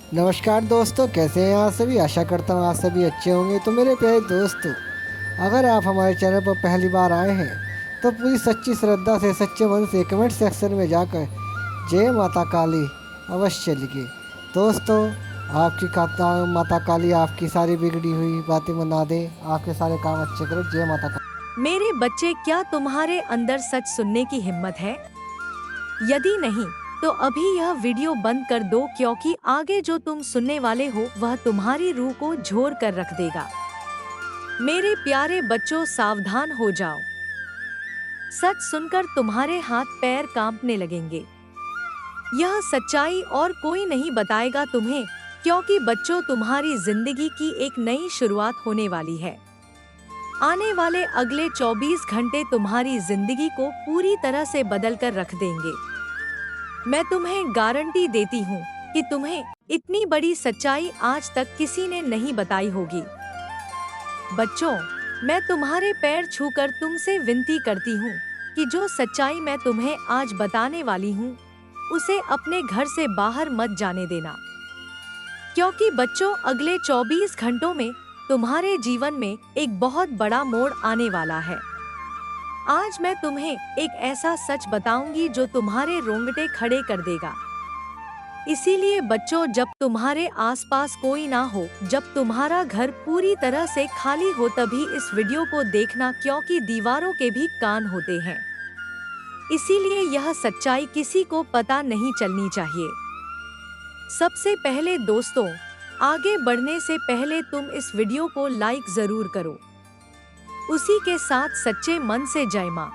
नमस्कार दोस्तों, कैसे हैं आप सभी। आशा करता हूँ आप सभी अच्छे होंगे। तो मेरे प्यारे दोस्तों, अगर आप हमारे चैनल पर पहली बार आए हैं तो पूरी सच्ची श्रद्धा से, सच्चे मन से कमेंट सेक्शन में जाकर जय माता काली अवश्य लिखिए। दोस्तों, आपकी माता काली आपकी सारी बिगड़ी हुई बातें मना दे, आपके सारे काम अच्छे करे। जय माता काली। मेरे बच्चे, क्या तुम्हारे अंदर सच सुनने की हिम्मत है? यदि नहीं, तो अभी यह वीडियो बंद कर दो, क्योंकि आगे जो तुम सुनने वाले हो वह तुम्हारी रूह को झोर कर रख देगा। मेरे प्यारे बच्चों, सावधान हो जाओ। सच सुनकर तुम्हारे हाथ पैर कांपने लगेंगे। यह सच्चाई और कोई नहीं बताएगा तुम्हें, क्योंकि बच्चों, तुम्हारी जिंदगी की एक नई शुरुआत होने वाली है। आने वाले अगले 24 घंटे तुम्हारी जिंदगी को पूरी तरह से बदल कर रख देंगे। मैं तुम्हें गारंटी देती हूँ कि तुम्हें इतनी बड़ी सच्चाई आज तक किसी ने नहीं बताई होगी। बच्चों, मैं तुम्हारे पैर छूकर तुमसे विनती करती हूँ कि जो सच्चाई मैं तुम्हें आज बताने वाली हूँ, उसे अपने घर से बाहर मत जाने देना। क्योंकि बच्चों, अगले 24 घंटों में तुम्हारे जीवन में एक बहुत बड़ा मोड़ आने वाला है। आज मैं तुम्हें एक ऐसा सच बताऊंगी जो तुम्हारे रोंगटे खड़े कर देगा। इसीलिए बच्चों, जब तुम्हारे आसपास कोई ना हो, जब तुम्हारा घर पूरी तरह से खाली हो, तभी इस वीडियो को देखना, क्योंकि दीवारों के भी कान होते हैं। इसीलिए यह सच्चाई किसी को पता नहीं चलनी चाहिए। सबसे पहले दोस्तों, आगे बढ़ने से पहले तुम इस वीडियो को लाइक जरूर करो। उसी के साथ सच्चे मन से जय मां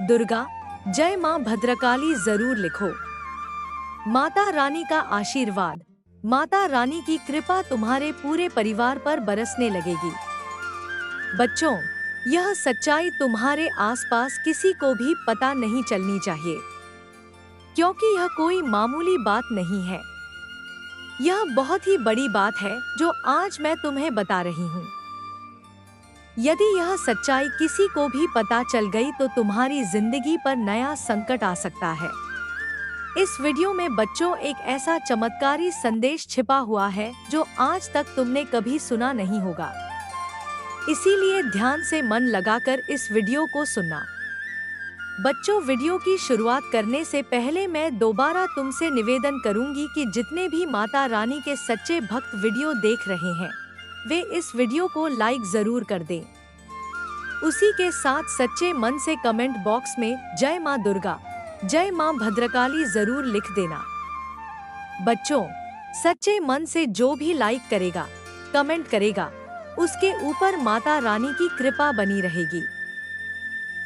दुर्गा, जय मां भद्रकाली जरूर लिखो। माता रानी का आशीर्वाद, माता रानी की कृपा तुम्हारे पूरे परिवार पर बरसने लगेगी। बच्चों, यह सच्चाई तुम्हारे आसपास किसी को भी पता नहीं चलनी चाहिए, क्योंकि यह कोई मामूली बात नहीं है। यह बहुत ही बड़ी बात है जो आज मैं तुम्हें बता रही हूँ। यदि यह सच्चाई किसी को भी पता चल गई तो तुम्हारी जिंदगी पर नया संकट आ सकता है। इस वीडियो में बच्चों, एक ऐसा चमत्कारी संदेश छिपा हुआ है जो आज तक तुमने कभी सुना नहीं होगा। इसीलिए ध्यान से मन लगाकर इस वीडियो को सुनना। बच्चों, वीडियो की शुरुआत करने से पहले मैं दोबारा तुमसे निवेदन करूंगी कि जितने भी माता रानी के सच्चे भक्त वीडियो देख रहे हैं, वे इस वीडियो को लाइक जरूर कर दें। उसी के साथ सच्चे मन से कमेंट बॉक्स में जय मां दुर्गा, जय मां भद्रकाली जरूर लिख देना। बच्चों, सच्चे मन से जो भी लाइक करेगा, कमेंट करेगा, उसके ऊपर माता रानी की कृपा बनी रहेगी।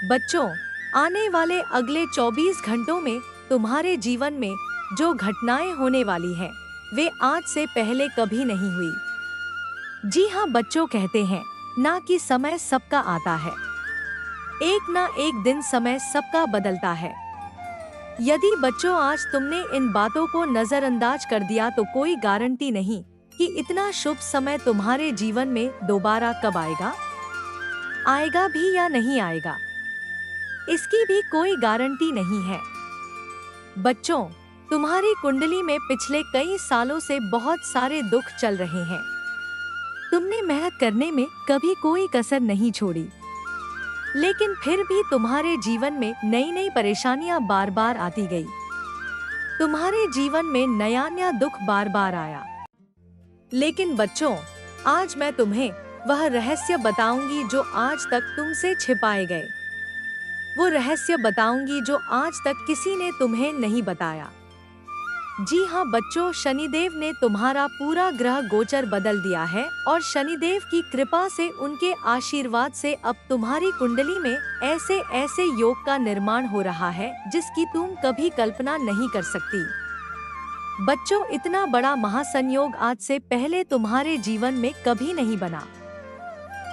बच्चों, आने वाले अगले 24 घंटों में तुम्हारे जीवन में जो घटनाएं होने वाली हैं, वे आज से पहले कभी नहीं हुई। जी हाँ बच्चों, कहते हैं ना कि समय सबका आता है, एक ना एक दिन समय सबका बदलता है। यदि बच्चों आज तुमने इन बातों को नजरअंदाज कर दिया तो कोई गारंटी नहीं कि इतना शुभ समय तुम्हारे जीवन में दोबारा कब आएगा। आएगा भी या नहीं आएगा, इसकी भी कोई गारंटी नहीं है। बच्चों, तुम्हारी कुंडली में पिछले कई सालों से बहुत सारे दुख चल रहे हैं। तुमने मेहनत करने में कभी कोई कसर नहीं छोड़ी, लेकिन फिर भी तुम्हारे जीवन में नई नई परेशानियां बार बार आती गई। तुम्हारे जीवन में नया नया दुख बार बार आया। लेकिन बच्चों, आज मैं तुम्हें वह रहस्य बताऊंगी जो आज तक तुमसे छिपाए गए। वो रहस्य बताऊंगी जो आज तक किसी ने तुम्हें नहीं बताया। जी हाँ बच्चों, शनिदेव ने तुम्हारा पूरा ग्रह गोचर बदल दिया है और शनिदेव की कृपा से, उनके आशीर्वाद से अब तुम्हारी कुंडली में ऐसे ऐसे योग का निर्माण हो रहा है जिसकी तुम कभी कल्पना नहीं कर सकती। बच्चों, इतना बड़ा महासंयोग आज से पहले तुम्हारे जीवन में कभी नहीं बना।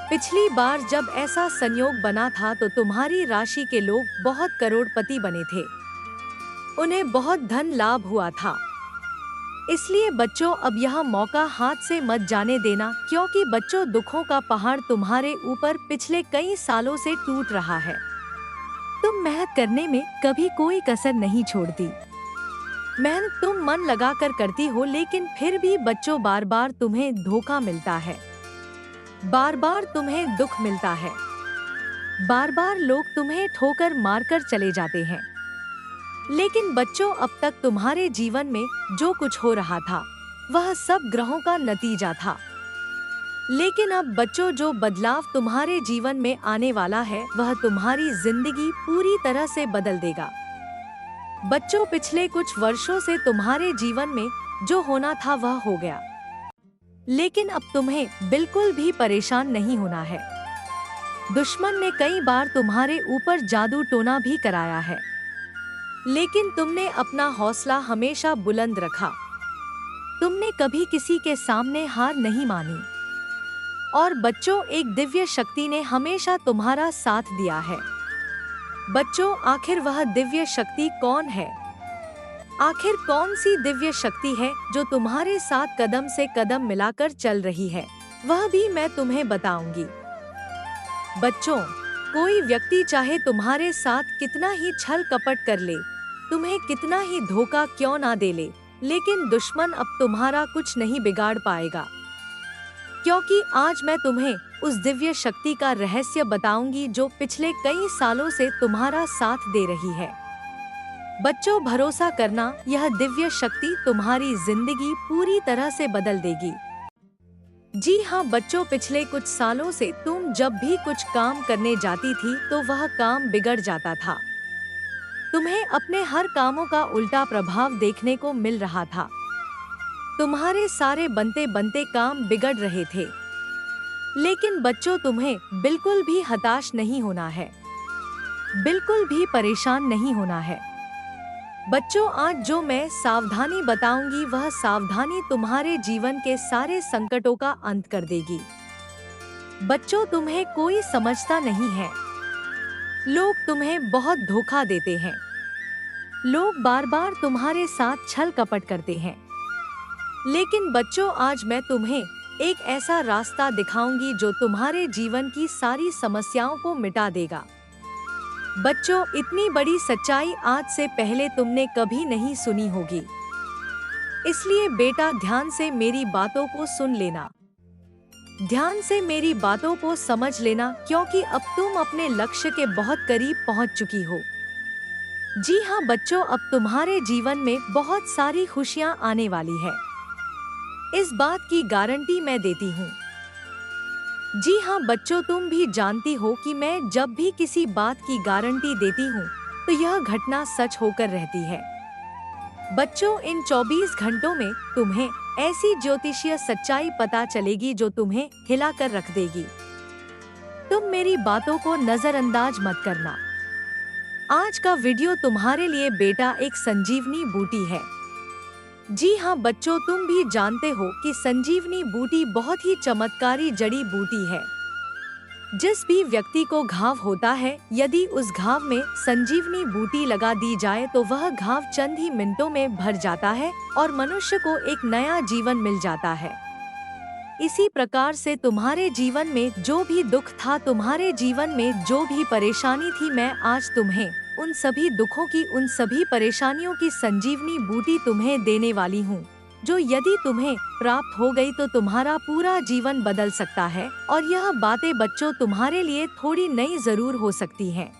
पिछली बार जब ऐसा संयोग बना था तो तुम्हारी राशि के लोग बहुत करोड़पति बने थे, उन्हें बहुत धन लाभ हुआ था। इसलिए बच्चों, अब यह मौका हाथ से मत जाने देना, क्योंकि बच्चों, दुखों का पहाड़ तुम्हारे ऊपर पिछले कई सालों से टूट रहा है। तुम मेहनत करने में कभी कोई कसर नहीं छोड़ती, मेहनत तुम मन लगाकर करती हो, लेकिन फिर भी बच्चों बार बार तुम्हें धोखा मिलता है, बार बार तुम्हें दुख मिलता है, बार बार लोग तुम्हें ठोकर मारकर चले जाते हैं। लेकिन बच्चों, अब तक तुम्हारे जीवन में जो कुछ हो रहा था वह सब ग्रहों का नतीजा था। लेकिन अब बच्चों, जो बदलाव तुम्हारे जीवन में आने वाला है वह तुम्हारी जिंदगी पूरी तरह से बदल देगा। बच्चों, पिछले कुछ वर्षों से तुम्हारे जीवन में जो होना था वह हो गया, लेकिन अब तुम्हें बिल्कुल भी परेशान नहीं होना है। दुश्मन ने कई बार तुम्हारे ऊपर जादू टोना भी कराया है, लेकिन तुमने अपना हौसला हमेशा बुलंद रखा। तुमने कभी किसी के सामने हार नहीं मानी। और बच्चों, एक दिव्य शक्ति ने हमेशा तुम्हारा साथ दिया है। बच्चों, आखिर वह दिव्य शक्ति कौन है? आखिर कौन सी दिव्य शक्ति है जो तुम्हारे साथ कदम से कदम मिलाकर चल रही है, वह भी मैं तुम्हें बताऊंगी। बच्चों, कोई व्यक्ति चाहे तुम्हारे साथ कितना ही छल कपट कर ले, तुम्हें कितना ही धोखा क्यों ना दे ले, लेकिन दुश्मन अब तुम्हारा कुछ नहीं बिगाड़ पाएगा, क्योंकि आज मैं तुम्हें उस दिव्य शक्ति का रहस्य बताऊंगी जो पिछले कई सालों से तुम्हारा साथ दे रही है। बच्चों, भरोसा करना, यह दिव्य शक्ति तुम्हारी जिंदगी पूरी तरह से बदल देगी। जी हाँ बच्चों, पिछले कुछ सालों से तुम जब भी कुछ काम करने जाती थी तो वह काम बिगड़ जाता था। तुम्हें अपने हर कामों का उल्टा प्रभाव देखने को मिल रहा था। तुम्हारे सारे बनते बनते काम बिगड़ रहे थे। लेकिन बच्चों, तुम्हें बिल्कुल भी हताश नहीं होना है, बिल्कुल भी परेशान नहीं होना है। बच्चों, आज जो मैं सावधानी बताऊंगी वह सावधानी तुम्हारे जीवन के सारे संकटों का अंत कर देगी। बच्चों, तुम्हें कोई समझता नहीं है। लोग तुम्हें बहुत धोखा देते हैं। लोग बार बार तुम्हारे साथ छल कपट करते हैं। लेकिन बच्चों, आज मैं तुम्हें एक ऐसा रास्ता दिखाऊंगी जो तुम्हारे जीवन की सारी समस्याओं को मिटा देगा। बच्चों, इतनी बड़ी सच्चाई आज से पहले तुमने कभी नहीं सुनी होगी। इसलिए बेटा, ध्यान से मेरी बातों को सुन लेना, ध्यान से मेरी बातों को समझ लेना, क्योंकि अब तुम अपने लक्ष्य के बहुत करीब पहुंच चुकी हो। जी हाँ बच्चों, अब तुम्हारे जीवन में बहुत सारी खुशियां आने वाली है, इस बात की गारंटी मैं देती हूँ। जी हाँ बच्चों, तुम भी जानती हो कि मैं जब भी किसी बात की गारंटी देती हूँ तो यह घटना सच होकर रहती है। बच्चों, इन 24 घंटों में तुम्हें ऐसी ज्योतिषीय सच्चाई पता चलेगी जो तुम्हें हिलाकर रख देगी। तुम मेरी बातों को नजरअंदाज मत करना। आज का वीडियो तुम्हारे लिए बेटा एक संजीवनी बूटी है। जी हाँ बच्चों, तुम भी जानते हो कि संजीवनी बूटी बहुत ही चमत्कारी जड़ी बूटी है। जिस भी व्यक्ति को घाव होता है, यदि उस घाव में संजीवनी बूटी लगा दी जाए तो वह घाव चंद ही मिनटों में भर जाता है और मनुष्य को एक नया जीवन मिल जाता है। इसी प्रकार से तुम्हारे जीवन में जो भी दुख था, तुम्हारे जीवन में जो भी परेशानी थी, मैं आज तुम्हें उन सभी दुखों की, उन सभी परेशानियों की संजीवनी बूटी तुम्हें देने वाली हूँ, जो यदि तुम्हें प्राप्त हो गई तो तुम्हारा पूरा जीवन बदल सकता है। और यह बातें बच्चों तुम्हारे लिए थोड़ी नई जरूर हो सकती हैं,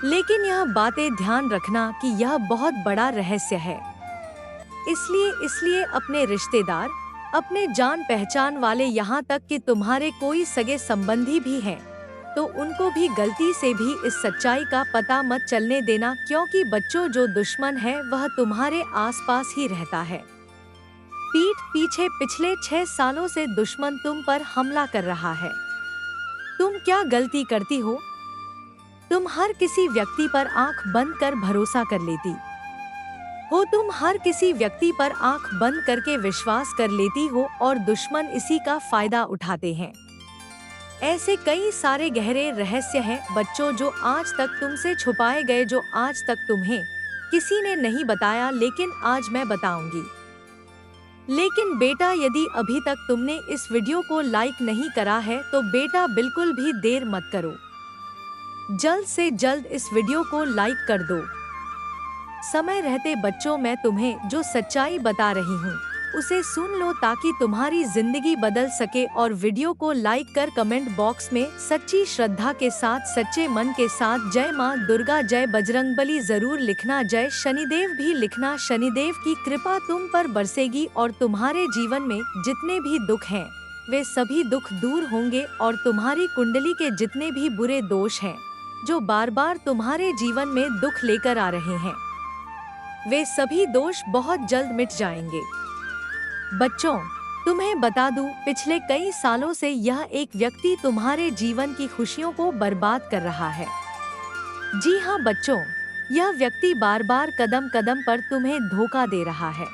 लेकिन यह बातें ध्यान रखना कि यह बहुत बड़ा रहस्य है। इसलिए अपने रिश्तेदार, अपने जान पहचान वाले, यहाँ तक कि तुम्हारे कोई सगे संबंधी भी हैं, तो उनको भी गलती से भी इस सच्चाई का पता मत चलने देना, क्योंकि बच्चों जो दुश्मन है वह तुम्हारे आसपास ही रहता है। पीठ पीछे पिछले 6 सालों से दुश्मन तुम पर हमला कर रहा है। तुम क्या गलती करती हो? तुम हर किसी व्यक्ति पर आंख बंद कर भरोसा कर लेती हो। तुम हर किसी व्यक्ति पर आंख बंद करके विश्वास कर लेती हो और दुश्मन इसी का फायदा उठाते हैं। ऐसे कई सारे गहरे रहस्य हैं बच्चों जो आज तक तुमसे छुपाए गए, जो आज तक तुम्हें किसी ने नहीं बताया, लेकिन आज मैं बताऊंगी। लेकिन बेटा, यदि अभी तक तुमने इस वीडियो को लाइक नहीं करा है तो बेटा बिल्कुल भी देर मत करो, जल्द से जल्द इस वीडियो को लाइक कर दो। समय रहते बच्चों, मैं तुम्हें जो सच्चाई बता रही हूँ उसे सुन लो ताकि तुम्हारी जिंदगी बदल सके। और वीडियो को लाइक कर कमेंट बॉक्स में सच्ची श्रद्धा के साथ, सच्चे मन के साथ जय माँ दुर्गा, जय बजरंगबली जरूर लिखना, जय शनिदेव भी लिखना। शनिदेव की कृपा तुम पर बरसेगी और तुम्हारे जीवन में जितने भी दुख हैं वे सभी दुख दूर होंगे, और तुम्हारी कुंडली के जितने भी बुरे दोष हैं जो बार बार तुम्हारे जीवन में दुख लेकर आ रहे हैं वे सभी दोष बहुत जल्द मिट जाएंगे। बच्चों, तुम्हें बता दूं, पिछले कई सालों से यह एक व्यक्ति तुम्हारे जीवन की खुशियों को बर्बाद कर रहा है। जी हाँ बच्चों, यह व्यक्ति बार बार कदम कदम पर तुम्हें धोखा दे रहा है।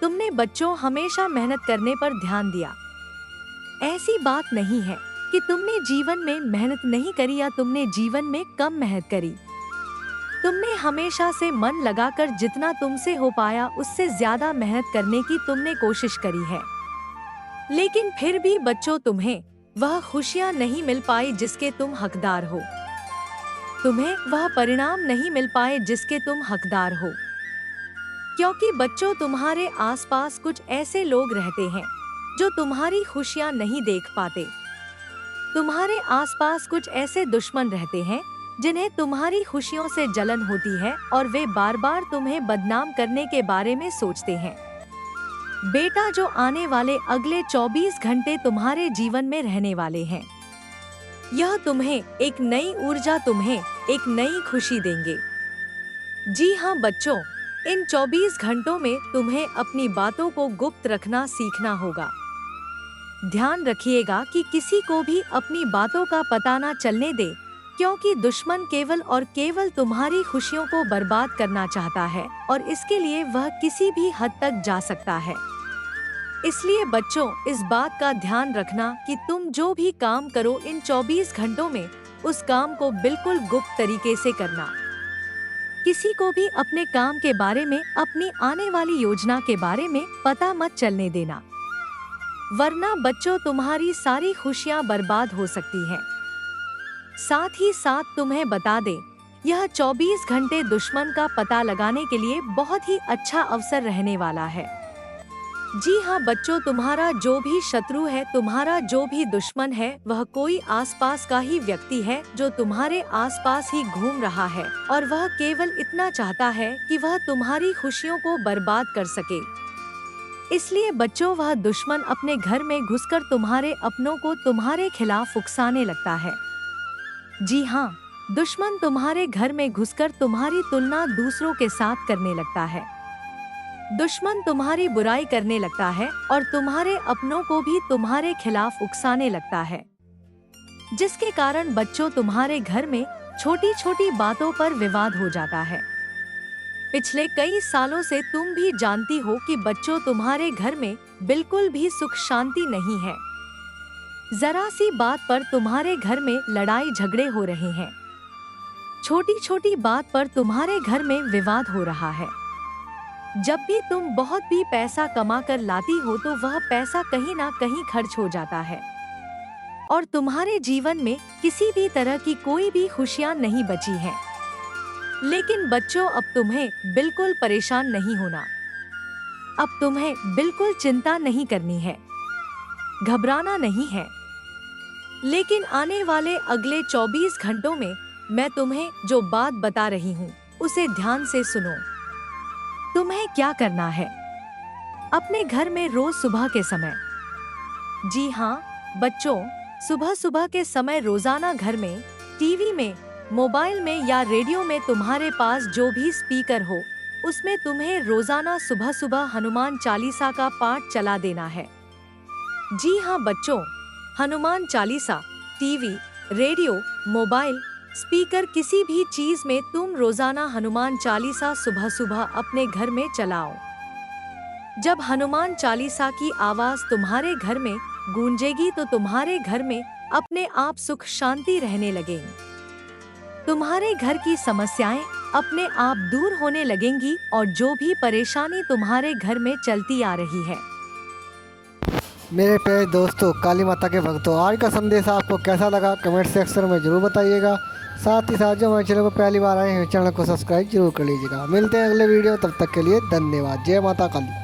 तुमने बच्चों हमेशा मेहनत करने पर ध्यान दिया। ऐसी बात नहीं है कि तुमने जीवन में मेहनत नहीं करी या तुमने जीवन में कम मेहनत करी। तुमने हमेशा से मन लगाकर जितना तुमसे हो पाया उससे ज्यादा मेहनत करने की तुमने कोशिश करी है, लेकिन फिर भी बच्चों तुम्हें वह खुशियां नहीं मिल पाई जिसके तुम हकदार हो। तुम्हें वह परिणाम नहीं मिल पाए जिसके तुम हकदार हो, क्योंकि बच्चों तुम्हारे आसपास कुछ ऐसे लोग रहते हैं जो तुम्हारी खुशियां नहीं देख पाते। तुम्हारे आसपास कुछ ऐसे दुश्मन रहते हैं जिन्हें तुम्हारी खुशियों से जलन होती है और वे बार बार तुम्हें बदनाम करने के बारे में सोचते हैं। बेटा, जो आने वाले अगले 24 घंटे तुम्हारे जीवन में रहने वाले हैं, यह तुम्हें एक नई ऊर्जा, तुम्हें एक नई खुशी देंगे। जी हाँ बच्चों, इन 24 घंटों में तुम्हें अपनी बातों को गुप्त रखना सीखना होगा। ध्यान रखिएगा कि किसी को भी अपनी बातों का पता न चलने दे, क्योंकि दुश्मन केवल और केवल तुम्हारी खुशियों को बर्बाद करना चाहता है और इसके लिए वह किसी भी हद तक जा सकता है। इसलिए बच्चों, इस बात का ध्यान रखना कि तुम जो भी काम करो इन 24 घंटों में उस काम को बिल्कुल गुप्त तरीके से करना। किसी को भी अपने काम के बारे में, अपनी आने वाली योजना के बारे में पता मत चलने देना, वरना बच्चों तुम्हारी सारी खुशियां बर्बाद हो सकती हैं। साथ ही साथ तुम्हें बता दें, यह 24 घंटे दुश्मन का पता लगाने के लिए बहुत ही अच्छा अवसर रहने वाला है। जी हाँ बच्चों, तुम्हारा जो भी शत्रु है, तुम्हारा जो भी दुश्मन है, वह कोई आसपास का ही व्यक्ति है जो तुम्हारे आसपास ही घूम रहा है और वह केवल इतना चाहता है कि वह तुम्हारी खुशियों को बर्बाद कर सके। इसलिए बच्चों, वह दुश्मन अपने घर में घुसकर तुम्हारे अपनों को तुम्हारे खिलाफ उकसाने लगता है। जी हाँ, दुश्मन तुम्हारे घर में घुसकर तुम्हारी तुलना दूसरों के साथ करने लगता है। दुश्मन तुम्हारी बुराई करने लगता है और तुम्हारे अपनों को भी तुम्हारे खिलाफ उकसाने लगता है, जिसके कारण बच्चों तुम्हारे घर में छोटी छोटी बातों पर विवाद हो जाता है। पिछले कई सालों से तुम भी जानती हो कि बच्चों तुम्हारे घर में बिल्कुल भी सुख शांति नहीं है। जरा सी बात पर तुम्हारे घर में लड़ाई झगड़े हो रहे हैं। छोटी छोटी बात पर तुम्हारे घर में विवाद हो रहा है। जब भी तुम बहुत भी पैसा कमा कर लाती हो तो वह पैसा कहीं ना कहीं खर्च हो जाता है और तुम्हारे जीवन में किसी भी तरह की कोई भी खुशियां नहीं बची हैं। लेकिन बच्चों, अब तुम्हें बिल्कुल परेशान नहीं होना, अब तुम्हें बिल्कुल चिंता नहीं करनी है, घबराना नहीं है। लेकिन आने वाले अगले 24 घंटों में मैं तुम्हें जो बात बता रही हूँ उसे ध्यान से सुनो। तुम्हें क्या करना है, अपने घर में रोज सुबह के समय, जी हाँ बच्चों, सुबह सुबह के समय रोजाना घर में, टीवी में, मोबाइल में या रेडियो में तुम्हारे पास जो भी स्पीकर हो उसमें तुम्हें रोजाना सुबह सुबह हनुमान चालीसा का पाठ चला देना है। जी हाँ बच्चों, Hanuman Chalisa, TV, radio, mobile, speaker, किसी भी चीज में तुम रोजाना हनुमान चालीसा सुबह सुबह अपने घर में चलाओ। जब हनुमान चालीसा की आवाज तुम्हारे घर में गूंजेगी तो तुम्हारे घर में अपने आप सुख शांति रहने लगेगी। तुम्हारे घर की समस्याएं अपने आप दूर होने लगेंगी और जो भी परेशानी तुम्हारे घर में चलती आ रही है। मेरे प्यारे दोस्तों, काली माता के भक्तों, आज का संदेश आपको कैसा लगा कमेंट सेक्शन में जरूर बताइएगा। साथ ही साथ जो हमारे चैनल पर पहली बार आए हैं चैनल को सब्सक्राइब जरूर कर लीजिएगा। मिलते हैं अगले वीडियो, तब तक के लिए धन्यवाद। जय माता काली।